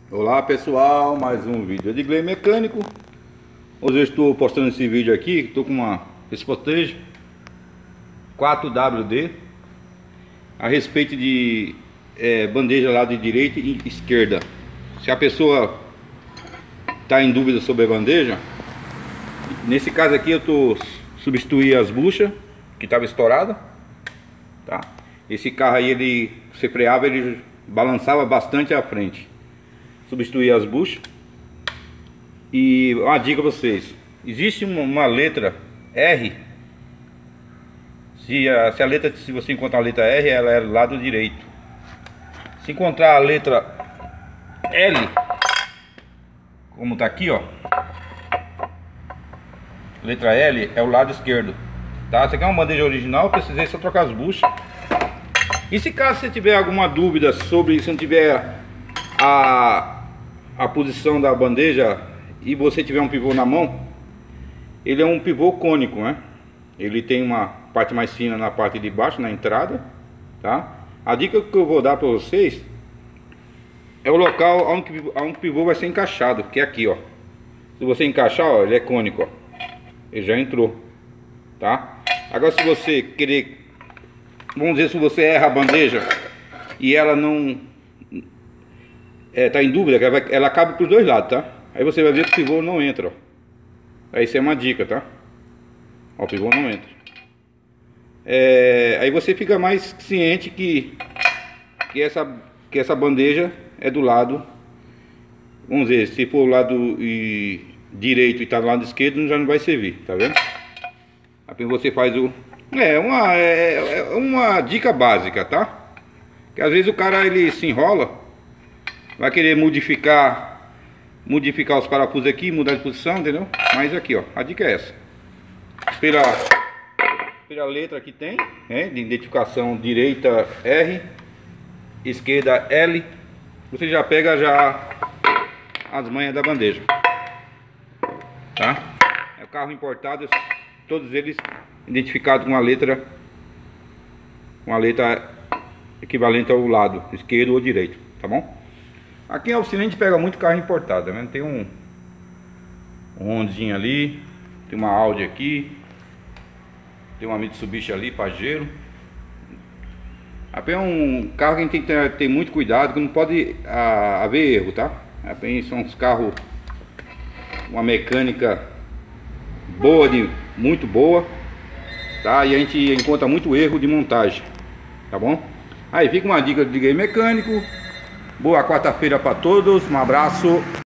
Olá pessoal, mais um vídeo de Edgley Mecânico. Hoje eu estou postando esse vídeo aqui. Estou com uma Sportage 4WD a respeito de bandeja lado direita e esquerda. Se a pessoa está em dúvida sobre a bandeja, nesse caso aqui eu estou substituindo as buchas que estava estourada, tá? Esse carro aí, você freava, ele balançava bastante à frente. Substituir as buchas. E uma dica pra vocês: existe uma letra R. Se você encontrar a letra R, ela é do lado direito. Se encontrar a letra L, como tá aqui, ó, letra L é o lado esquerdo, tá? Essa aqui é uma bandeja original, precisei só trocar as buchas. E se caso você tiver alguma dúvida sobre, se não tiver a posição da bandeja e você tiver um pivô na mão, ele é um pivô cônico, né? Ele tem uma parte mais fina na parte de baixo, na entrada, tá? A dica que eu vou dar para vocês é o local onde o pivô vai ser encaixado, que é aqui, ó. Se você encaixar, ó, ele é cônico, ó. Ele já entrou, tá? Agora, se você querer, vamos dizer, se você erra a bandeja e ela não tá em dúvida, ela cabe para os dois lados, tá? Aí você vai ver que o pivô não entra, ó. Aí isso é uma dica, tá? Ó, o pivô não entra. Aí você fica mais ciente que essa bandeja é do lado, vamos dizer, se for o lado direito e tá do lado esquerdo, já não vai servir, tá vendo? Aí você faz uma dica básica, tá? Que às vezes o cara ele se enrola, vai querer modificar os parafusos aqui, mudar de posição, entendeu? Mas aqui, ó, a dica é essa. Pela letra que tem, né, de identificação: direita R, esquerda L, você já pega as manhas da bandeja, tá? É o carro importado, todos eles identificados com uma letra equivalente ao lado esquerdo ou direito, tá bom? Aqui em Oficina a gente pega muito carro importado, né? Tem um Hondinha ali, tem uma Audi aqui, tem uma Mitsubishi ali, Pajero. É um carro que a gente tem que ter muito cuidado, que não pode haver erro, tá? São uns carros, uma mecânica boa, muito boa, tá? E a gente encontra muito erro de montagem, tá bom? Aí fica uma dica de Edgley Mecânico. Boa quarta-feira para todos, um abraço.